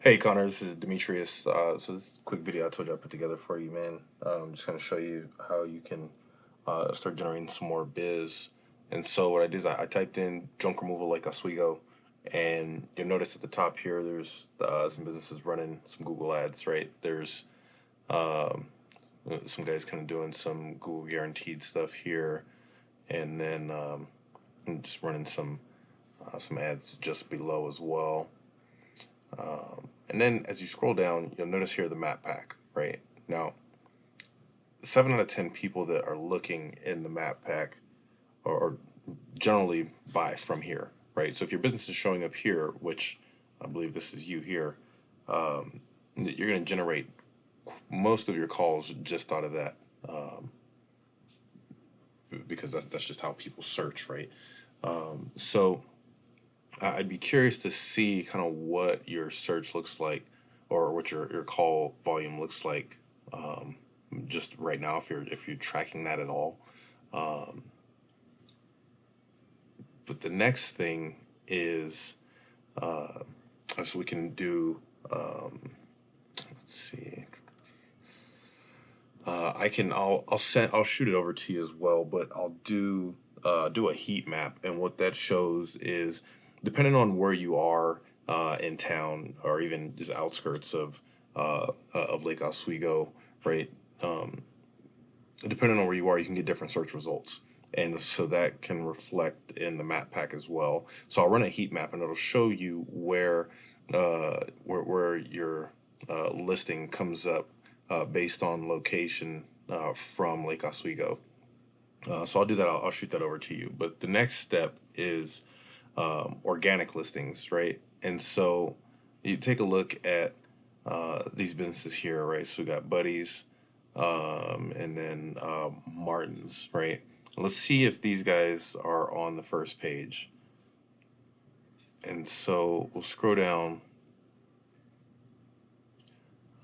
Hey Connor, this is Demetrius. So this quick video I told you I put together for you, man. Just gonna show you how you can start generating some more biz. And so what I did is I typed in junk removal like Oswego, and you'll notice at the top here there's some businesses running some Google ads, right? There's some guys kind of doing some Google guaranteed stuff here, and then I'm just running some ads just below as well. And then as you scroll down, you'll notice here the map pack, right? Now, 7 out of 10 people that are looking in the map pack are generally buy from here, right? So if your business is showing up here, which I believe this is you here, you're going to generate most of your calls just out of that, because that's just how people search, right? So I'd be curious to see kind of what your search looks like, or what your call volume looks like, just right now, if you're tracking that at all. But the next thing is, so we can do. Let's see. I'll shoot it over to you as well, but I'll do a heat map, and what that shows is, depending on where you are in town, or even just outskirts of Lake Oswego, right? Depending on where you are, you can get different search results, and so that can reflect in the map pack as well. So I'll run a heat map, and it'll show you where your listing comes up based on location from Lake Oswego. So I'll do that. I'll shoot that over to you. But the next step is organic listings, right? And so you take a look at these businesses here, right? So we got Buddies, and then Martin's, right? Let's see if these guys are on the first page. And so we'll scroll down.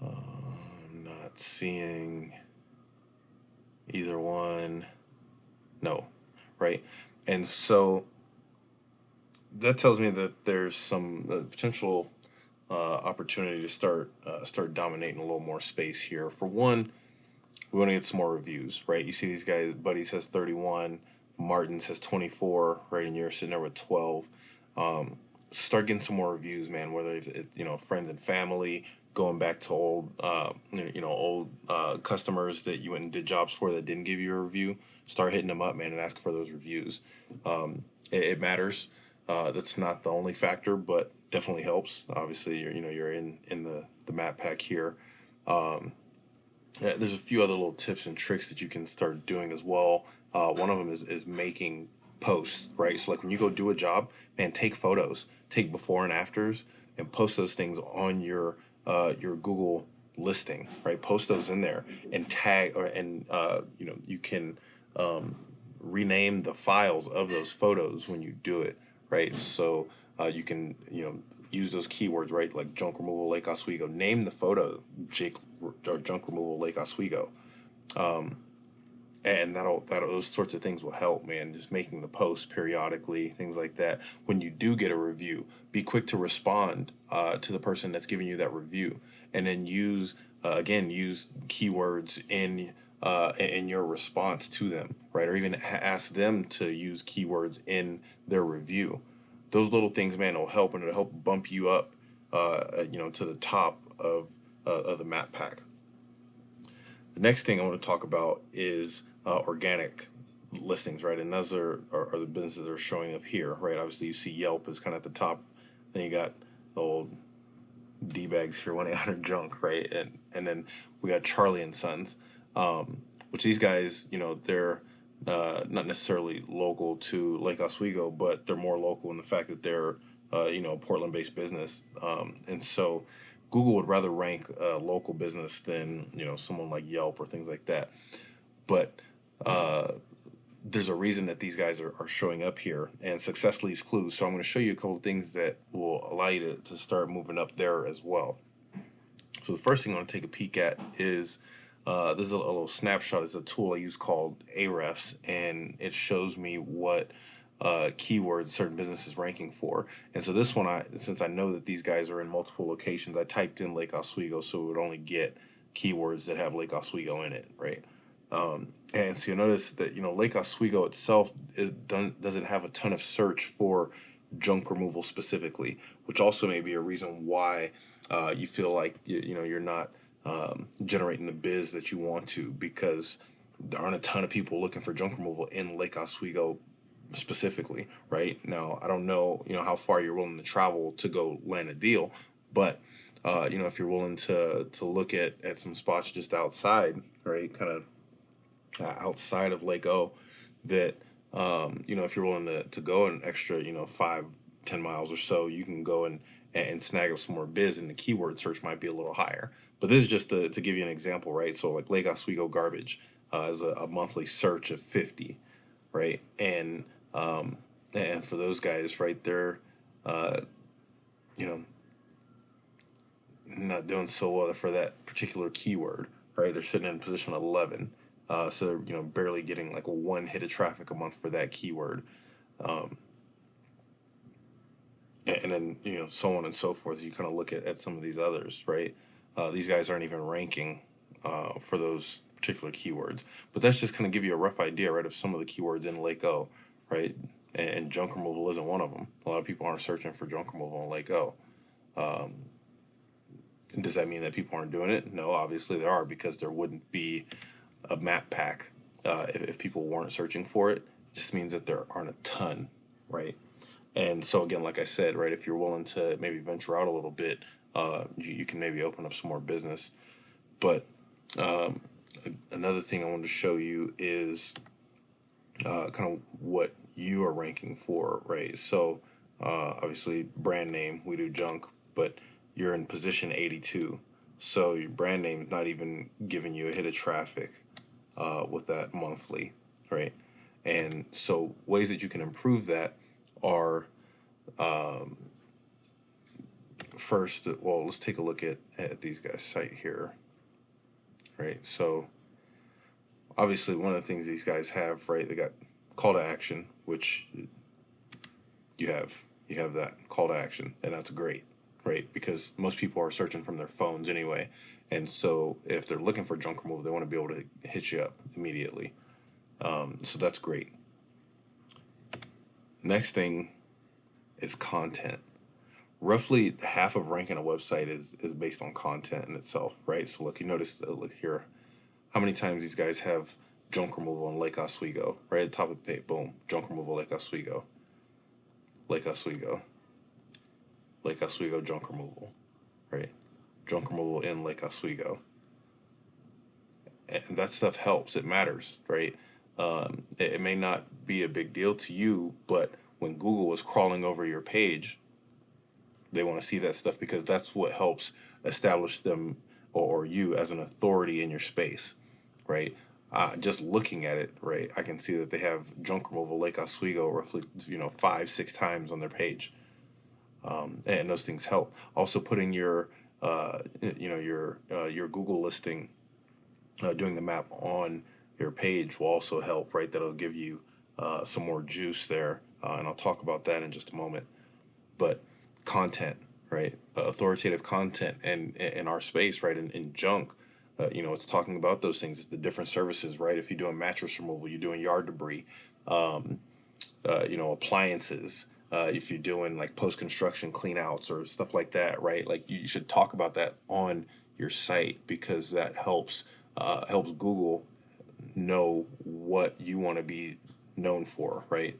I'm not seeing either one. No, right? And so that tells me that there's some potential opportunity to start dominating a little more space here. For one, we want to get some more reviews, right? You see these guys, Buddies has 31, Martin's has 24, right? And you're sitting there with 12. Start getting some more reviews, man. Whether it's friends and family, going back to old customers that you went and did jobs for that didn't give you a review. Start hitting them up, man, and ask for those reviews. It matters. That's not the only factor, but definitely helps. Obviously, you're in the map pack here. There's a few other little tips and tricks that you can start doing as well. One of them is making posts, right? So like when you go do a job, man, take photos, take before and afters, and post those things on your Google listing, right? Post those in there and tag, you can rename the files of those photos when you do it, right? So you can use those keywords, right? Like junk removal Lake Oswego. Name the photo junk removal Lake Oswego, and that those sorts of things will help, man. Just making the posts periodically, things like that. When you do get a review, be quick to respond to the person that's giving you that review, and then use keywords in your response to them, right? Or even ask them to use keywords in their review. Those little things, man, will help, and it'll help bump you up, to the top of the map pack. The next thing I want to talk about is organic listings, right? And those are the businesses that are showing up here, right? Obviously, you see Yelp is kind of at the top. Then you got the old D bags here, 1-800 junk, right? And then we got Charlie and Sons, which these guys, they're not necessarily local to Lake Oswego, but they're more local in the fact that they're a Portland-based business, and so Google would rather rank a local business than someone like Yelp or things like that. But there's a reason that these guys are showing up here, and success leaves clues. So I'm going to show you a couple of things that will allow you to start moving up there as well. So the first thing I want to take a peek at is this is a little snapshot. It's a tool I use called Ahrefs, and it shows me what keywords certain businesses ranking for. And so this one, since I know that these guys are in multiple locations, I typed in Lake Oswego so it would only get keywords that have Lake Oswego in it, right? And so you'll notice that Lake Oswego itself doesn't have a ton of search for junk removal specifically, which also may be a reason why you feel like you're not generating the biz that you want to, because there aren't a ton of people looking for junk removal in Lake Oswego specifically. Right now, I don't know how far you're willing to travel to go land a deal, but if you're willing to look at some spots just outside, right, kind of outside of Lake O, that if you're willing to go an extra 5-10 miles or so, you can go and snag up some more biz, and the keyword search might be a little higher. But this is just to give you an example, right? So like Lake Oswego garbage is a monthly search of 50, right? And for those guys, right, they're you know not doing so well for that particular keyword, right? They're sitting in position 11. So they're barely getting like a one hit of traffic a month for that keyword, and then so on and so forth. You kind of look at some of these others, right? These guys aren't even ranking for those particular keywords, but that's just kind of give you a rough idea, right, of some of the keywords in Lake O, right? And junk removal isn't one of them. A lot of people aren't searching for junk removal in Lake O. Does that mean that people aren't doing it? No, obviously there are, because there wouldn't be a map pack if people weren't searching for it. It just means that there aren't a ton, right? And so again, like I said, right, if you're willing to maybe venture out a little bit, you can maybe open up some more business. But another thing I wanted to show you is kind of what you are ranking for, right? So obviously brand name, we do junk, but you're in position 82. So your brand name is not even giving you a hit of traffic with that monthly, right? And so ways that you can improve that are first, well, let's take a look at these guys' site here, right? So obviously one of the things these guys have, right, they got call to action, which you have that call to action, and that's great, right? Because most people are searching from their phones anyway, and so if they're looking for junk removal, they want to be able to hit you up immediately. So that's great. Next thing is content. Roughly half of ranking a website is based on content in itself, right? So look, you notice, look here, how many times these guys have junk removal in Lake Oswego, right at the top of the page, boom, junk removal, Lake Oswego, Lake Oswego, Lake Oswego, junk removal, right? Junk removal in Lake Oswego. And that stuff helps. It matters, right? It may not be a big deal to you, but when Google is crawling over your page, they want to see that stuff, because that's what helps establish them or you as an authority in your space, right? Just looking at it, right, I can see that they have junk removal Lake Oswego roughly 5-6 times on their page, and those things help. Also, putting your your Google listing, doing the map on your page will also help, right? That'll give you some more juice there, and I'll talk about that in just a moment. But content, right? Authoritative content, and in our space, right? In junk, it's talking about those things. It's the different services, right? If you're doing mattress removal, you're doing yard debris, appliances. If you're doing like post construction clean outs or stuff like that, right? Like you should talk about that on your site, because that helps Google know what you want to be known for, right?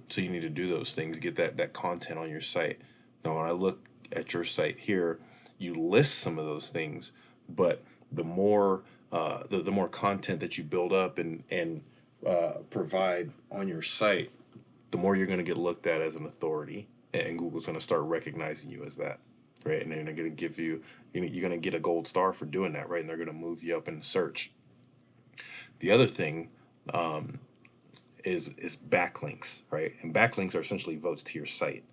So you need to do those things, get that content on your site. Now, when I look at your site here, you list some of those things, but the more the more content that you build up and provide on your site, the more you're going to get looked at as an authority, and Google's going to start recognizing you as that, right? And they're going to give you, you're going to get a gold star for doing that, right? And they're going to move you up in the search. The other thing is backlinks, right? And backlinks are essentially votes to your site,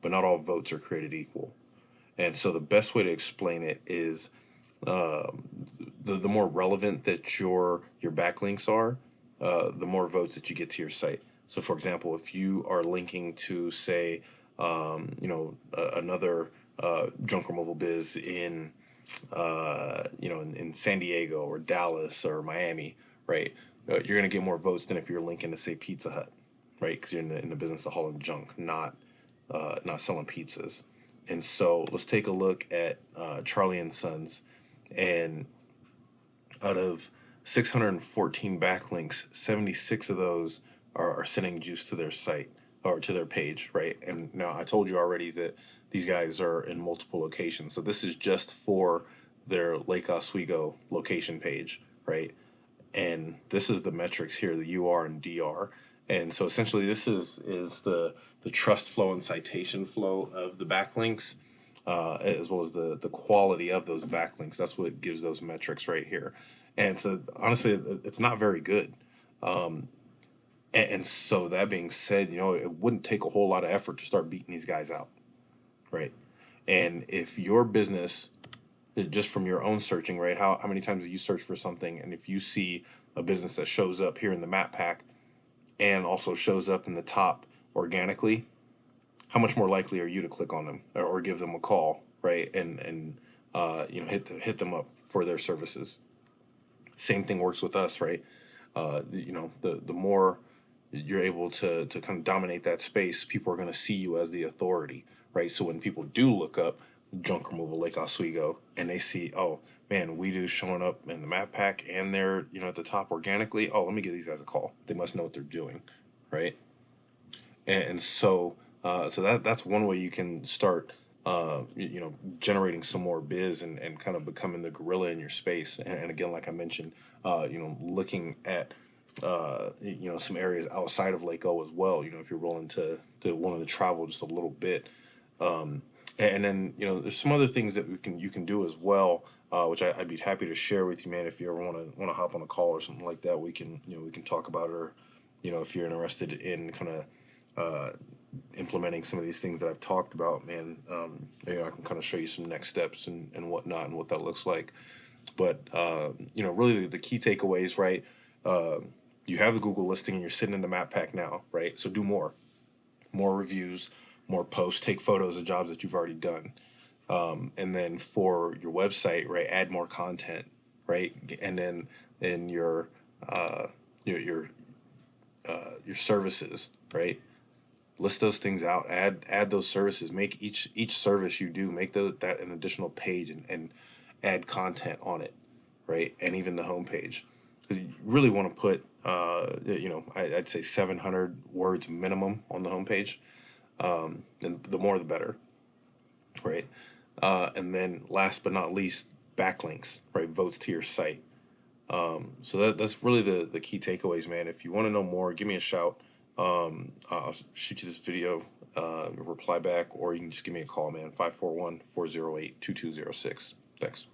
but not all votes are created equal. And so the best way to explain it is the more relevant that your backlinks are, the more votes that you get to your site. So, for example, if you are linking to, say, another junk removal biz in, in San Diego or Dallas or Miami, right? You're gonna get more votes than if you're linking to, say, Pizza Hut, right? Because you're in the business of hauling junk, not selling pizzas. And so let's take a look at Charlie and Sons, and out of 614 backlinks, 76 of those are sending juice to their site or to their page, right? And now I told you already that these guys are in multiple locations. So this is just for their Lake Oswego location page, right? And this is the metrics here, the UR and DR. And so essentially this is the trust flow and citation flow of the backlinks, as well as the quality of those backlinks. That's what gives those metrics right here. And so honestly, it's not very good. And so that being said, it wouldn't take a whole lot of effort to start beating these guys out, right? And if your business, just from your own searching, right, how many times do you search for something, and if you see a business that shows up here in the map pack and also shows up in the top organically, how much more likely are you to click on them or give them a call, right? And hit them up for their services. Same thing works with us, right? The more you're able to kind of dominate that space, people are going to see you as the authority, right? So when people do look up junk removal Lake Oswego and they see, oh man, We Do showing up in the map pack and they're at the top organically, oh, let me give these guys a call. They must know what they're doing, right? And so that's one way you can start generating some more biz and kind of becoming the gorilla in your space. And again, like I mentioned, looking at some areas outside of Lake O as well. If you're willing to travel just a little bit. And then there's some other things that you can do as well, which I'd be happy to share with you, man. If you ever want to hop on a call or something like that, we can talk about it. Or if you're interested in kind of implementing some of these things that I've talked about, man, I can kind of show you some next steps and whatnot and what that looks like. But really the key takeaways, right? You have the Google listing and you're sitting in the map pack now, right? So do more reviews, more posts, take photos of jobs that you've already done. And then for your website, right, add more content, right? And then in your services, right? List those things out, add those services, make each service you do, make that an additional page, and add content on it, right? And even the homepage. You really want to put I'd say 700 words minimum on the homepage, and the more the better, right? And then last but not least, backlinks, right? Votes to your site. So that's really the key takeaways, man. If you want to know more, give me a shout. I'll shoot you this video, reply back, or you can just give me a call, man. 541-408-2206. Thanks.